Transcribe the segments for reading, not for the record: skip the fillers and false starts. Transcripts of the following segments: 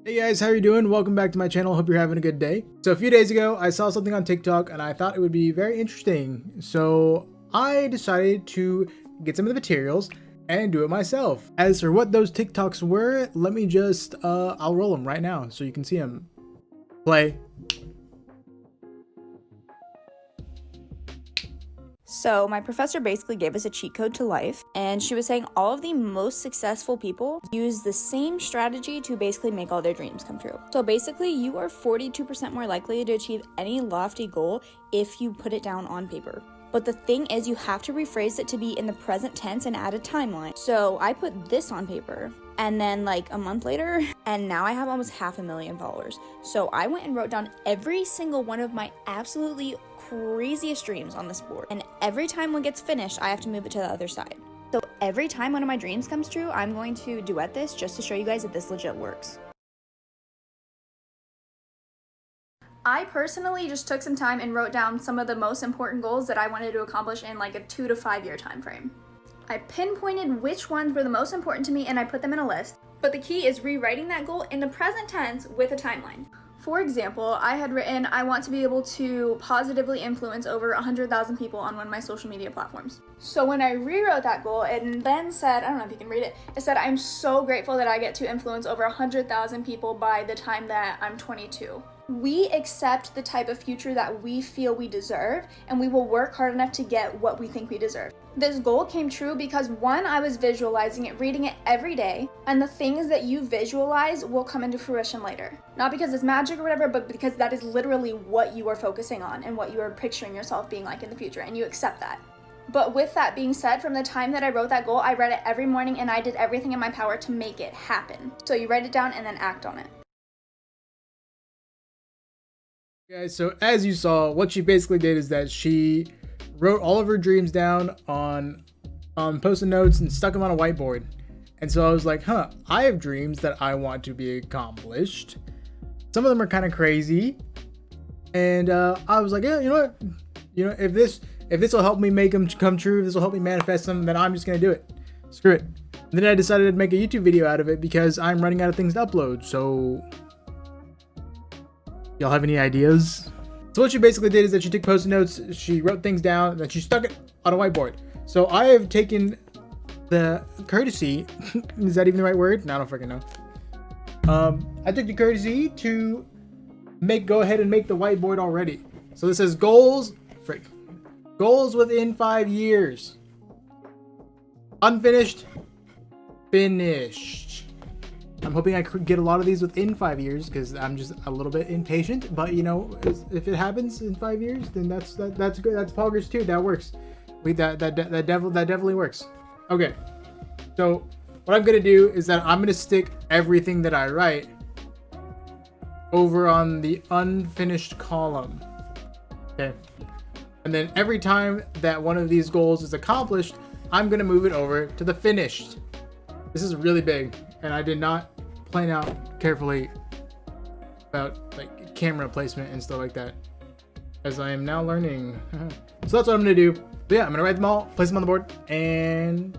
Hey guys, how are you doing? Welcome back to my channel. Hope you're having a good day. So a few days ago, I saw something on TikTok and I thought it would be very interesting. So I decided to get some of the materials and do it myself. As for what those TikToks were, let me just, I'll roll them right now so you can see them. Play. So my professor basically gave us a cheat code to life, and she was saying all of the most successful people use the same strategy to basically make all their dreams come true. So basically, you are 42% more likely to achieve any lofty goal if you put it down on paper. But the thing is, you have to rephrase it to be in the present tense and add a timeline. So I put this on paper, and then like a month later, and now I have almost 500,000 followers. So I went and wrote down every single one of my absolutely craziest dreams on this board. And every time one gets finished, I have to move it to the other side. So every time one of my dreams comes true, I'm going to duet this just to show you guys that this legit works. I personally just took some time and wrote down some of the most important goals that I wanted to accomplish in like a 2 to 5 year time frame. I pinpointed which ones were the most important to me and I put them in a list. But the key is rewriting that goal in the present tense with a timeline. For example, I had written, I want to be able to positively influence over 100,000 people on one of my social media platforms. So when I rewrote that goal, it then said, I don't know if you can read it, it said, I'm so grateful that I get to influence over 100,000 people by the time that I'm 22. We accept the type of future that we feel we deserve, and we will work hard enough to get what we think we deserve. This goal came true because one, I was visualizing it, reading it every day, and the things that you visualize will come into fruition later. Not because it's magic or whatever, but because that is literally what you are focusing on and what you are picturing yourself being like in the future, and you accept that. But with that being said, from the time that I wrote that goal, I read it every morning and I did everything in my power to make it happen. So you write it down and then act on it. Guys, so as you saw, what she basically did is that she wrote all of her dreams down on post-it notes and stuck them on a whiteboard. And so I was like, I have dreams that I want to be accomplished. Some of them are kind of crazy. And I was like, yeah, you know what? If this will help me make them come true, if this will help me manifest them, then I'm just going to do it. Screw it. And then I decided to make a YouTube video out of it because I'm running out of things to upload. So y'all have any ideas? So what she basically did is that she took post-it notes, she wrote things down, and then she stuck it on a whiteboard. So I have taken the courtesy, is that even the right word? No, I don't freaking know. I took the courtesy to go ahead and make the whiteboard already. So this says goals within 5 years. Unfinished, finished. I'm hoping I could get a lot of these within 5 years because I'm just a little bit impatient. But you know, if it happens in 5 years, then that's good. That's progress too. That works. That definitely works. Okay. So what I'm gonna do is that I'm gonna stick everything that I write over on the unfinished column. Okay. And then every time that one of these goals is accomplished, I'm gonna move it over to the finished. This is really big, and I did not plan out carefully about like camera placement and stuff like that, as I am now learning. So that's what I'm gonna do. But yeah, I'm gonna write them all, place them on the board, and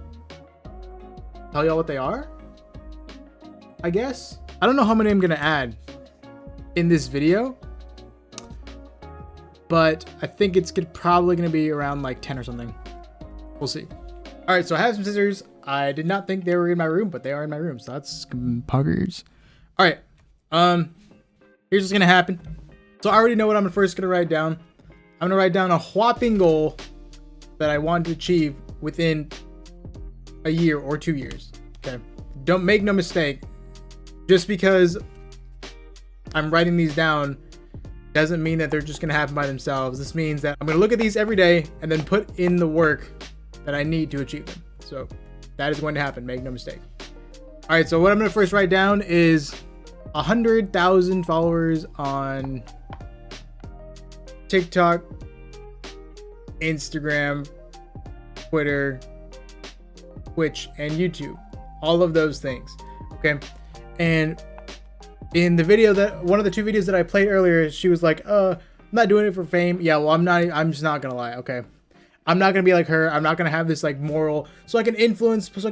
tell y'all what they are, I guess. I don't know how many I'm gonna add in this video, but I think it's probably gonna be around like 10 or something. We'll see. All right, so I have some scissors. I did not think they were in my room, but they are in my room, so that's puggers. All right, here's what's gonna happen. So I already know what I'm first gonna write down. I'm gonna write down a whopping goal that I want to achieve within a year or 2 years. Okay, don't make no mistake. Just because I'm writing these down doesn't mean that they're just gonna happen by themselves. This means that I'm gonna look at these every day and then put in the work that I need to achieve them. So that is going to happen, make no mistake. All right, so what I'm gonna first write down is 100,000 followers on TikTok, Instagram, Twitter, Twitch, and YouTube. All of those things, okay? And in the video one of the 2 videos that I played earlier, she was like, I'm not doing it for fame. Yeah, well, I'm just not gonna lie, okay? I'm not gonna be like her. I'm not gonna have this like moral, so I can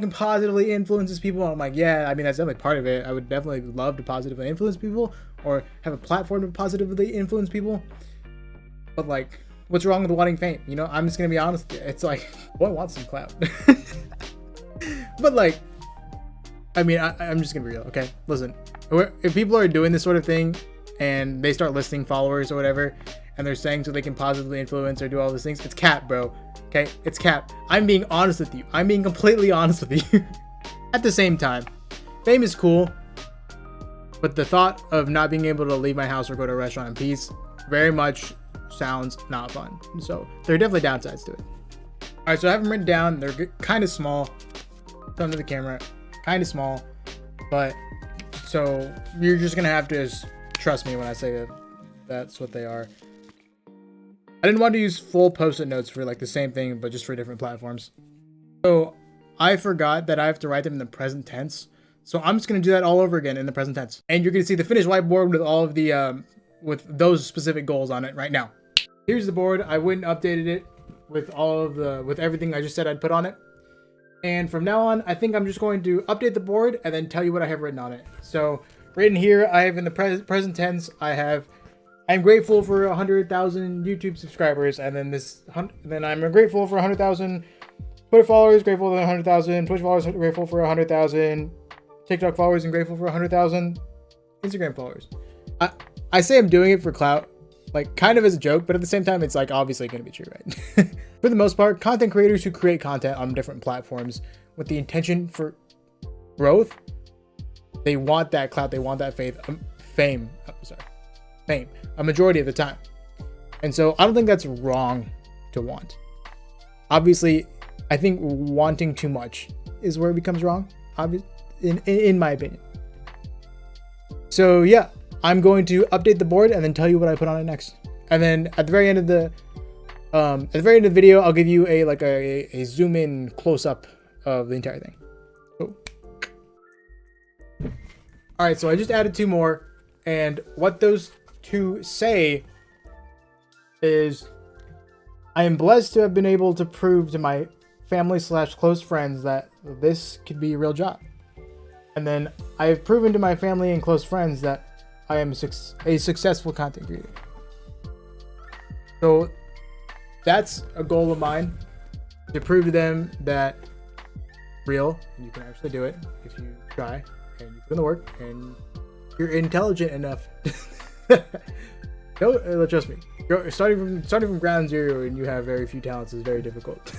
positively influence these people. I'm like, yeah, I mean that's definitely part of it. I would definitely love to positively influence people or have a platform to positively influence people. But like, what's wrong with wanting fame? You know, I'm just gonna be honest. It's like, boy wants some clout. But like, I mean, I'm just gonna be real. Okay, listen, if people are doing this sort of thing and they start listing followers or whatever, and they're saying so they can positively influence or do all these things, it's cap, bro. Okay, it's cap. I'm being honest with you. I'm being completely honest with you. At the same time, fame is cool, but the thought of not being able to leave my house or go to a restaurant in peace very much sounds not fun. So there are definitely downsides to it. All right, so I have them written down. They're kind of small. Under the camera, kind of small, but so you're just gonna have to just trust me when I say that that's what they are. I didn't want to use full post-it notes for like the same thing, but just for different platforms. So I forgot that I have to write them in the present tense. So I'm just going to do that all over again in the present tense. And you're going to see the finished whiteboard with all of the, with those specific goals on it right now. Here's the board. I went and updated it with all of the, with everything I just said I'd put on it. And from now on, I think I'm just going to update the board and then tell you what I have written on it. So right in here, I have in the present tense, I'm grateful for 100,000 YouTube subscribers, and then I'm grateful for 100,000 Twitter followers, grateful for 100,000 Twitch followers, grateful for 100,000 TikTok followers, and grateful for 100,000 Instagram followers. I say I'm doing it for clout, like kind of as a joke, but at the same time, it's like obviously going to be true, right? For the most part, content creators who create content on different platforms with the intention for growth, they want that clout, they want that fame. A majority of the time. And so I don't think that's wrong to want. Obviously, I think wanting too much is where it becomes wrong, in my opinion. So yeah, I'm going to update the board and then tell you what I put on it next. And then at the very end of the video, I'll give you a zoom in close up of the entire thing. Oh. All right, so I just added 2 more, and what those 2 say is, I am blessed to have been able to prove to my family / close friends that this could be a real job. And then I have proven to my family and close friends that I am a successful content creator. So that's a goal of mine, to prove to them that real, you can actually do it if you try and you put in the work and you're intelligent enough. No, trust me. Starting from ground zero and you have very few talents is very difficult.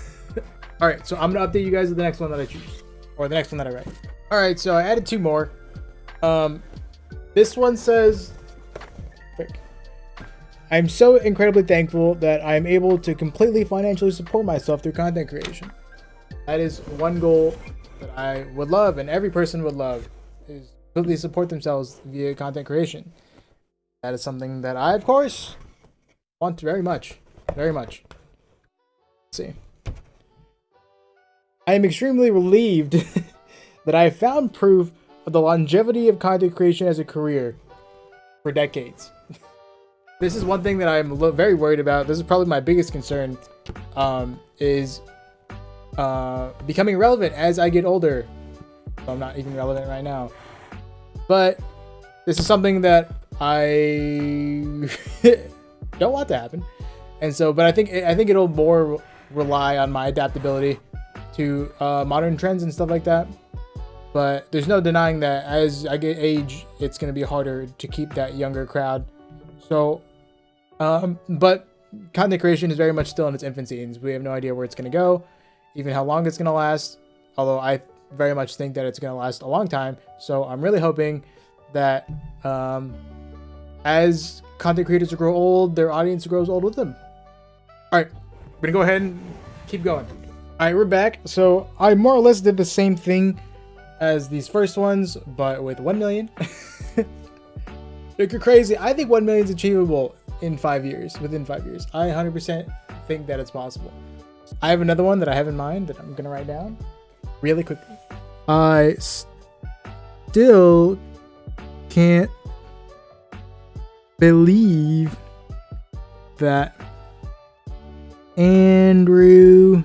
All right, so I'm gonna update you guys with the next one that I choose, or the next one that I write. All right, so I added 2 more. This one says, I'm so incredibly thankful that I'm able to completely financially support myself through content creation. That is one goal that I would love, and every person would love, is completely support themselves via content creation. That is something that I, of course, want very much. Very much. Let's see. I am extremely relieved that I have found proof of the longevity of content creation as a career for decades. This is one thing that I'm very worried about. This is probably my biggest concern, is becoming relevant as I get older. So I'm not even relevant right now. But this is something that I don't want to happen. And so, but I think it'll more rely on my adaptability to modern trends and stuff like that. But there's no denying that as I get age, it's going to be harder to keep that younger crowd. So, but content creation is very much still in its infancy, and we have no idea where it's going to go, even how long it's going to last. Although I very much think that it's going to last a long time. So I'm really hoping that as content creators grow old, their audience grows old with them. All right, we're going to go ahead and keep going. All right, we're back. So I more or less did the same thing as these first ones, but with 1 million. You're crazy. I think 1 million is achievable in 5 years, within 5 years. I 100% think that it's possible. I have another one that I have in mind that I'm going to write down really quickly. I still can't believe that Andrew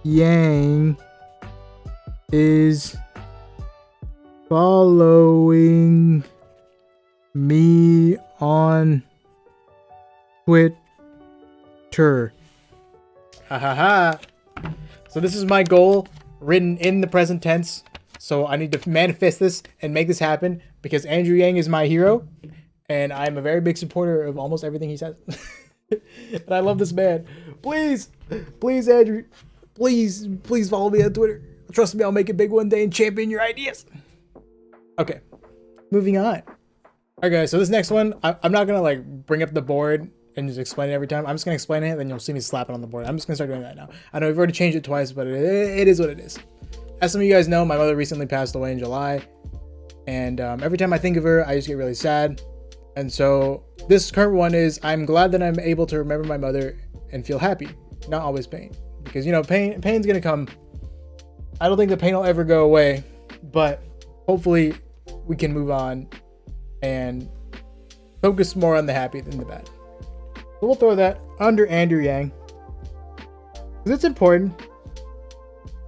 Yang is following me on Twitter. Ha ha ha. So this is my goal written in the present tense. So I need to manifest this and make this happen because Andrew Yang is my hero. And I'm a very big supporter of almost everything he says. And I love this man. Please, please, Andrew. Please, please follow me on Twitter. Trust me, I'll make it big one day and champion your ideas. Okay, moving on. Alright guys, so this next one, I'm not gonna like bring up the board and just explain it every time. I'm just gonna explain it, then you'll see me slap it on the board. I'm just gonna start doing that now. I know we've already changed it twice, but it is what it is. As some of you guys know, my mother recently passed away in July. And every time I think of her, I just get really sad. And so this current one is, I'm glad that I'm able to remember my mother and feel happy, not always pain. Because, you know, pain's gonna come. I don't think the pain will ever go away, but hopefully we can move on and focus more on the happy than the bad. So we'll throw that under Andrew Yang. Because it's important.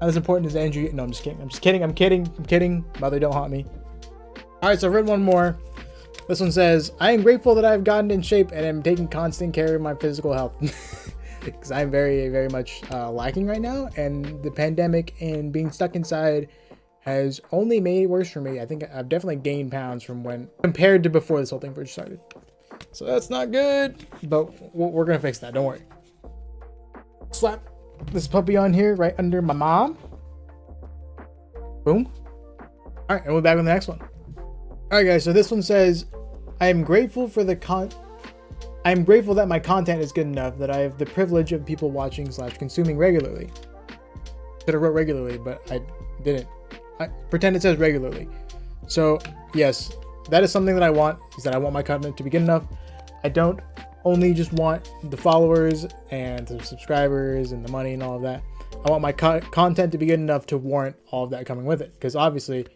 Not as important as Andrew. No, I'm just kidding. I'm kidding. Mother, don't haunt me. Alright, so I've written one more. This one says, I am grateful that I've gotten in shape and am taking constant care of my physical health. Because I'm very, very much lacking right now. And the pandemic and being stuck inside has only made it worse for me. I think I've definitely gained pounds from when, compared to before this whole thing first started. So that's not good. But we're going to fix that. Don't worry. Slap this puppy on here right under my mom. Boom. All right, and we're back on the next one. All right, guys. So this one says, I am grateful for I am grateful that my content is good enough that I have the privilege of people watching / consuming regularly. Could have wrote regularly, but I didn't. I pretend it says regularly. So yes, that is something that I want. Is that I want my content to be good enough. I don't only just want the followers and the subscribers and the money and all of that. I want my content to be good enough to warrant all of that coming with it. Because obviously,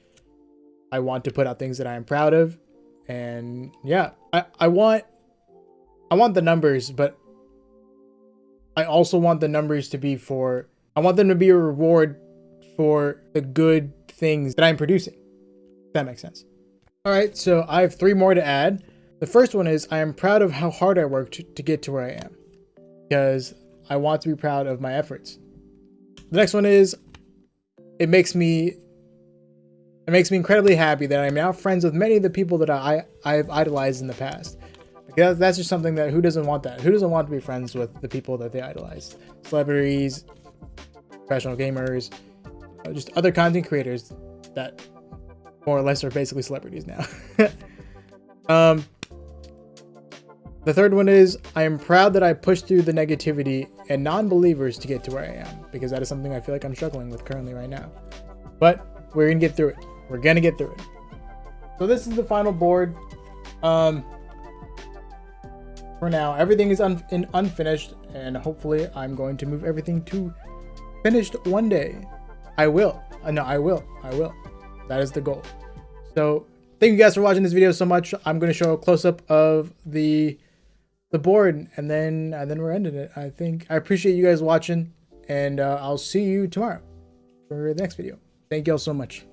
I want to put out things that I am proud of. And yeah, I want the numbers, but I also want the numbers to be I want them to be a reward for the good things that I'm producing. If that makes sense. All right, so I have 3 more to add. The first one is, I am proud of how hard I worked to get to where I am, because I want to be proud of my efforts. The next one is, it makes me incredibly happy that I'm now friends with many of the people that I've idolized in the past. Because that's just something that, who doesn't want that? Who doesn't want to be friends with the people that they idolize? Celebrities, professional gamers, just other content creators that more or less are basically celebrities now. The third one is, I am proud that I pushed through the negativity and non-believers to get to where I am, because that is something I feel like I'm struggling with currently right now. But we're gonna get through it. We're gonna get through it. So this is the final board. For now, everything is unfinished, and hopefully I'm going to move everything to finished one day. I will. No, I will. That is the goal. So thank you guys for watching this video so much. I'm going to show a close-up of the board, and then we're ending it. I appreciate you guys watching, and I'll see you tomorrow for the next video. Thank you all so much.